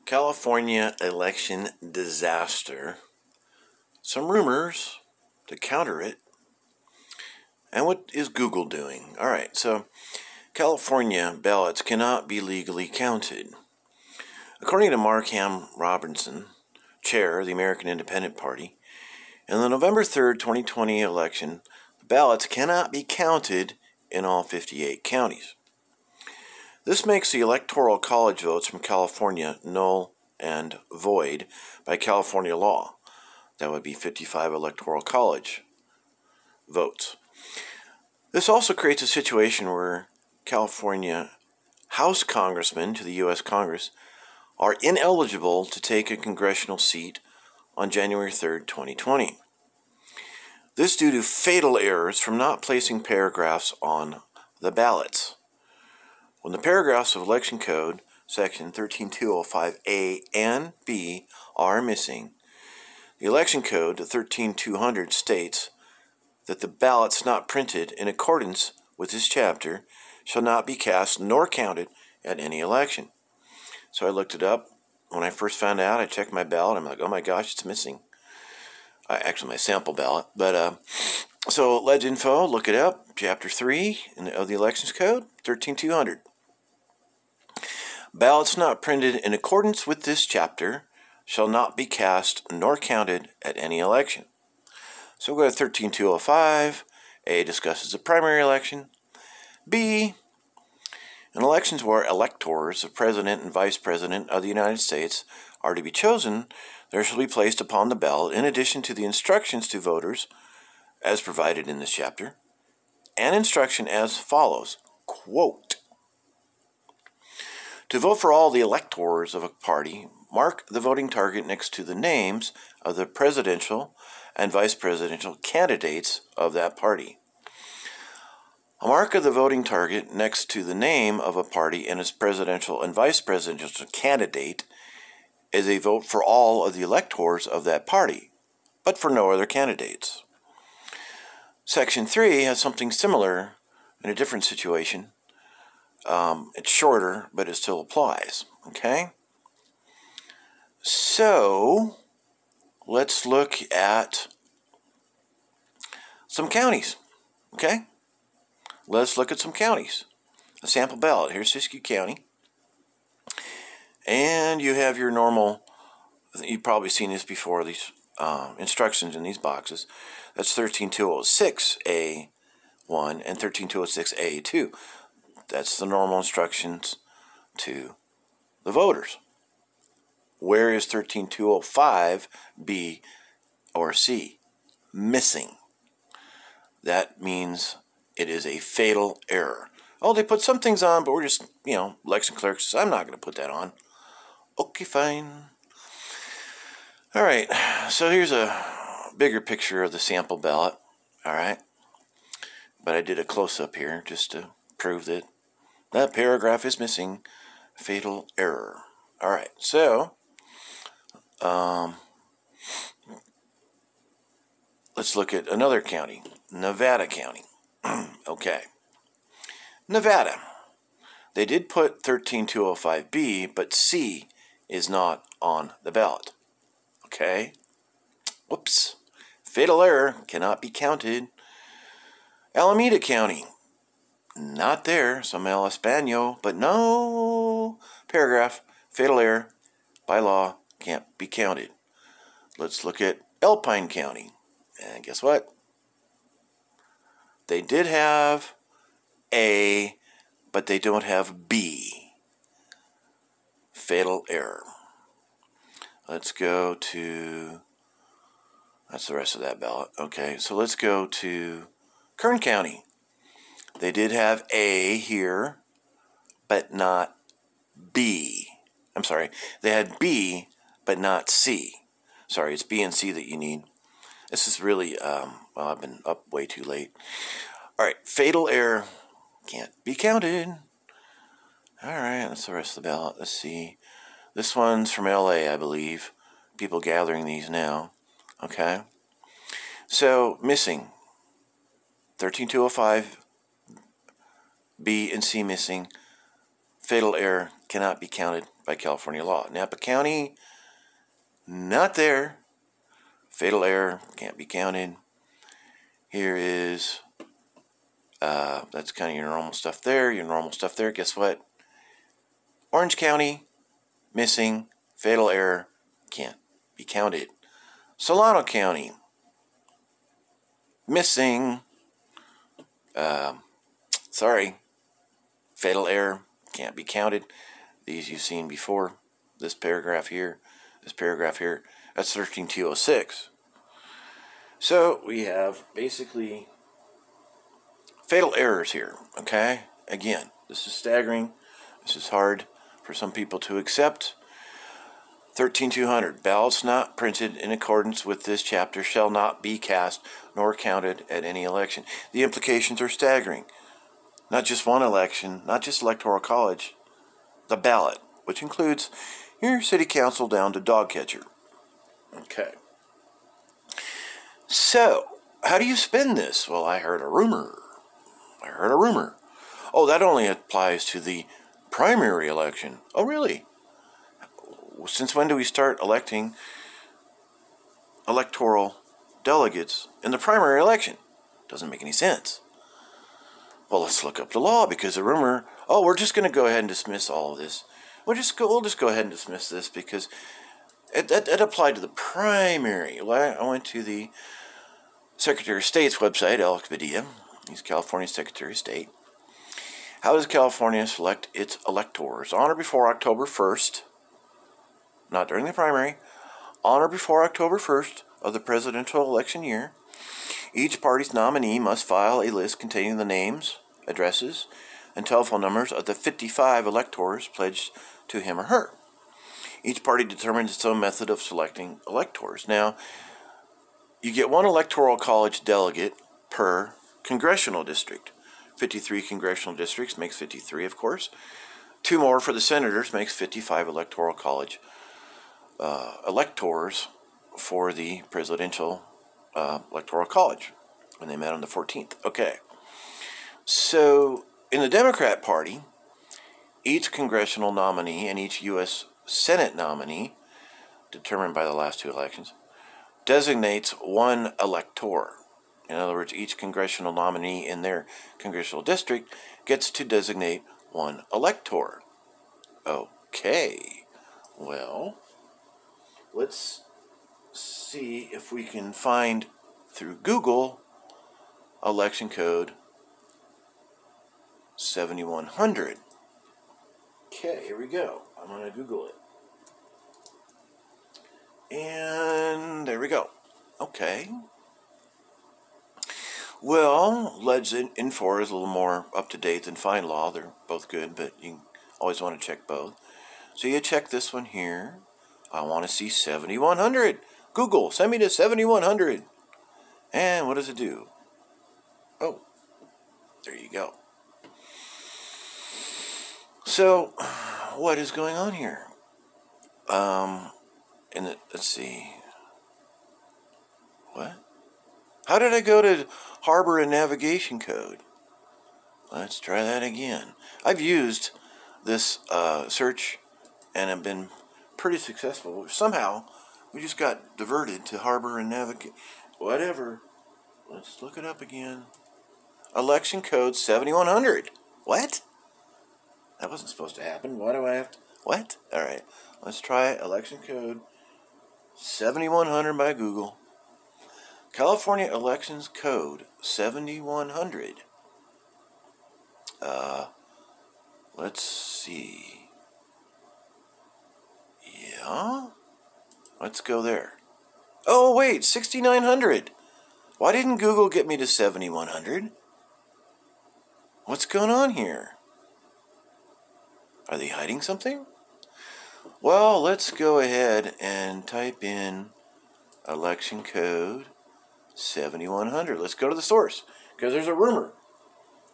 California election disaster, some rumors to counter it, and what is Google doing? All right, so California ballots cannot be legally counted. According to Markham Robinson, chair of the American Independent Party, in the November 3rd, 2020 election, the ballots cannot be counted in all 58 counties. This makes the Electoral College votes from California null and void by California law. That would be 55 Electoral College votes. This also creates a situation where California House Congressmen to the U.S. Congress are ineligible to take a congressional seat on January 3rd, 2020. This due to fatal errors from not placing paragraphs on the ballots. When the paragraphs of Election Code, Section 13205A and B, are missing, the Election Code, 13200, states that the ballots not printed in accordance with this chapter shall not be cast nor counted at any election. So I looked it up. When I first found out, I checked my ballot. I'm like, oh my gosh, it's missing. Actually, my sample ballot. But so Ledge Info, look it up. Chapter 3 of the Elections Code, 13200. Ballots not printed in accordance with this chapter shall not be cast nor counted at any election. So we'll go to 13205. A discusses the primary election. B, in elections where electors, the President and Vice President of the United States, are to be chosen, there shall be placed upon the ballot, in addition to the instructions to voters, as provided in this chapter, an instruction as follows, quote, to vote for all the electors of a party, mark the voting target next to the names of the presidential and vice presidential candidates of that party. A mark of the voting target next to the name of a party and its presidential and vice presidential candidate is a vote for all of the electors of that party, but for no other candidates. Section 3 has something similar in a different situation. It's shorter, but it still applies, okay? So, let's look at some counties, okay? Let's look at some counties. A sample ballot. Here's Siskiyou County. And you have your normal, you've probably seen this before, these instructions in these boxes. That's 13206A1 and 13206A2. That's the normal instructions to the voters. Where is 13205B or C? Missing. That means it is a fatal error. Oh, they put some things on, but we're just, election clerks says, I'm not going to put that on. Okay, fine. All right, so here's a bigger picture of the sample ballot, all right? But I did a close-up here just to prove that that paragraph is missing. Fatal error. All right, so let's look at another county, Nevada County. Okay. Nevada. They did put 13205B, but C is not on the ballot. Okay. Whoops. Fatal error. Cannot be counted. Alameda County. Not there. Some El Espanol, but no paragraph. Fatal error. By law. Can't be counted. Let's look at Alpine County. And guess what? They did have A, but they don't have B. Fatal error. Let's go to, that's the rest of that ballot. Okay, so let's go to Kern County. They did have A here, but not B. I'm sorry, they had B, but not C. Sorry, it's B and C that you need. This is really, well, I've been up way too late. All right, fatal error can't be counted. All right, that's the rest of the ballot. Let's see. This one's from LA, I believe. People gathering these now. Okay. So, missing. 13205, B and C missing. Fatal error cannot be counted. by California law. Napa County, not there. Fatal error, can't be counted. Here is, that's kind of your normal stuff there, Guess what? Orange County, missing, fatal error, can't be counted. Solano County, missing, sorry, fatal error, can't be counted. These you've seen before. This paragraph here, that's 13206. So we have basically fatal errors here, okay? Again, this is staggering. This is hard for some people to accept. 13200, ballots not printed in accordance with this chapter shall not be cast nor counted at any election. The implications are staggering. Not just one election, not just Electoral College, the ballot, which includes your city council down to dog catcher. Okay. So, how do you spin this? Well, I heard a rumor. Oh, that only applies to the primary election. Oh, really? Since when do we start electing electoral delegates in the primary election? Doesn't make any sense. Well, let's look up the law, because the rumor, oh, we're just going to go ahead and dismiss all of this. We'll just go ahead and dismiss this because it applied to the primary. Well, I went to the Secretary of State's website, Alex Padilla. He's California's Secretary of State. How does California select its electors? On or before October 1st, not during the primary, on or before October 1st of the presidential election year, each party's nominee must file a list containing the names, addresses, and telephone numbers of the 55 electors pledged to him or her. Each party determines its own method of selecting electors. Now, you get one Electoral College delegate per congressional district. 53 congressional districts makes 53, of course. 2 more for the senators makes 55 Electoral College electors for the presidential Electoral College when they met on the 14th. Okay. So, in the Democrat Party, each congressional nominee and each U.S. Senate nominee, determined by the last 2 elections, designates one elector. In other words, each congressional nominee in their congressional district gets to designate one elector. Okay. Well, let's see if we can find through Google election code 7100. Okay, here we go. I'm going to Google it. And there we go. Okay. Well, Led's Infor is a little more up-to-date than Find Law. They're both good, but you always want to check both. So you check this one here. I want to see 7100. Google, send me to 7100. And what does it do? Oh, there you go. So, what is going on here? Let's see. What? How did I go to Harbor and Navigation Code? Let's try that again. I've used this search and have been pretty successful. Somehow, we just got diverted to Harbor and Navigation. Whatever. Let's look it up again. Election code 7100. What? That wasn't supposed to happen. Why do I have to? What? Alright. Let's try election code 7100 by Google. California Elections Code 7100. Let's see. Yeah? Let's go there. Oh, wait, 6900. Why didn't Google get me to 7100? What's going on here? Are they hiding something? Well, let's go ahead and type in election code 7100. Let's go to the source, because there's a rumor.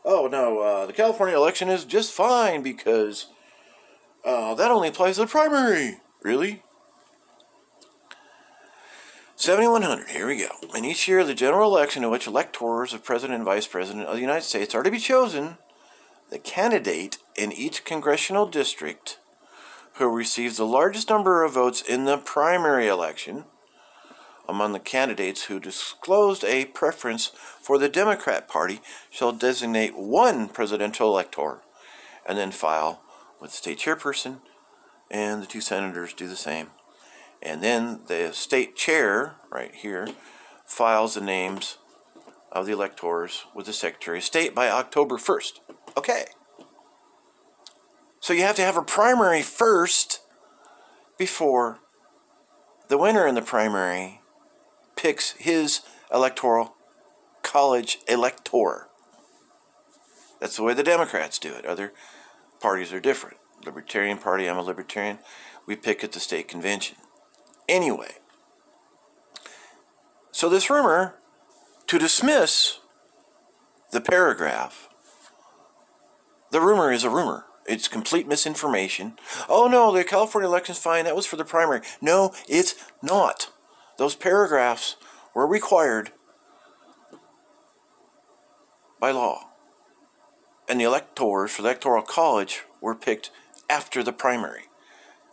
Oh, no, the California election is just fine because that only applies to the primary. Really? 7100, here we go. In each year of the general election in which electors of President and Vice President of the United States are to be chosen, the candidate in each congressional district who receives the largest number of votes in the primary election among the candidates who disclosed a preference for the Democrat Party shall designate one presidential elector and then file with the state chairperson, and the two senators do the same. And then the state chair, right here, files the names of the electors with the Secretary of State by October 1st. Okay. So you have to have a primary first before the winner in the primary picks his Electoral College elector. That's the way the Democrats do it. Other parties are different. Libertarian Party, I'm a Libertarian. We pick at the state convention. Anyway, so this rumor, to dismiss the paragraph, the rumor is a rumor. It's complete misinformation. Oh no, the California election's fine. That was for the primary. No, it's not. Those paragraphs were required by law. And the electors for the Electoral College were picked after the primary.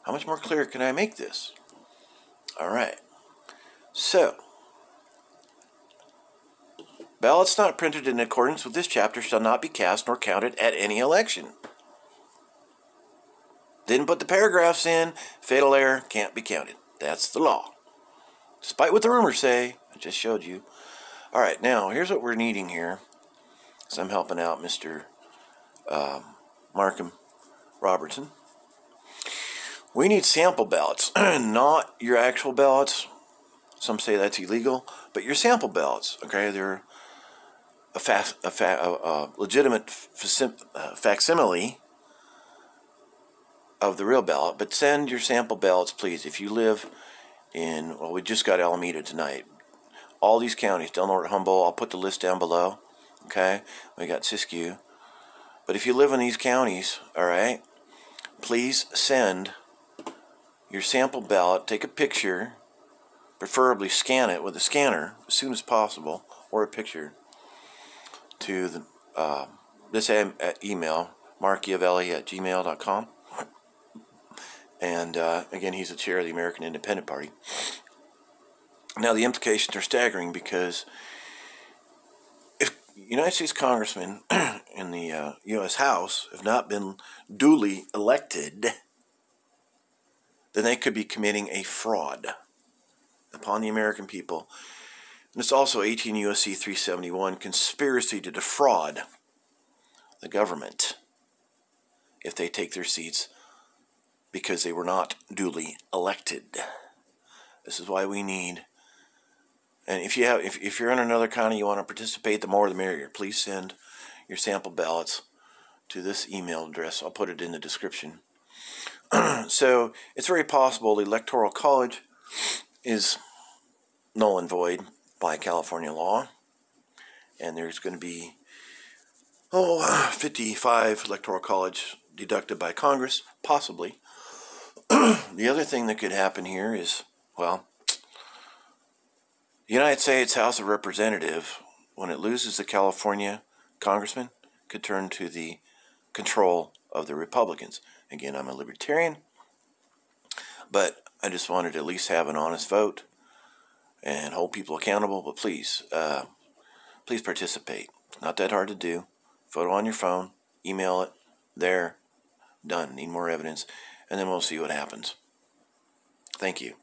How much more clear can I make this? All right. So, ballots not printed in accordance with this chapter shall not be cast nor counted at any election. Didn't put the paragraphs in, fatal error, can't be counted. That's the law. Despite what the rumors say, I just showed you. All right, now, here's what we're needing here. So I'm helping out Mr. Markham Robinson. We need sample ballots, not your actual ballots. Some say that's illegal, but your sample ballots, okay? They're a legitimate facsimile of the real ballot, but send your sample ballots, please. If you live in, well, we just got Alameda tonight. All these counties, Del Norte, Humboldt, I'll put the list down below, okay? We got Siskiyou. But if you live in these counties, all right, please send your sample ballot, take a picture, preferably scan it with a scanner as soon as possible, or a picture, to the, this email, marchiavelli@gmail.com. And again, he's the chair of the American Independent Party. Now, the implications are staggering because if United States congressmen in the U.S. House have not been duly elected, then they could be committing a fraud upon the American people. And it's also 18 U.S.C. 371, conspiracy to defraud the government if they take their seats because they were not duly elected. This is why we need, and if you're in another county, you want to participate, the more the merrier. Please send your sample ballots to this email address. I'll put it in the description. So it's very possible the Electoral College is null and void by California law, and there's going to be 55 Electoral College deducted by Congress, possibly. The other thing that could happen here is, well, the United States House of Representatives, when it loses the California congressman, could turn to the control of the Republicans. Again, I'm a Libertarian, but I just wanted to at least have an honest vote and hold people accountable. But please, please participate. It's not that hard to do. Photo on your phone, email it, there, done. Need more evidence, and then we'll see what happens. Thank you.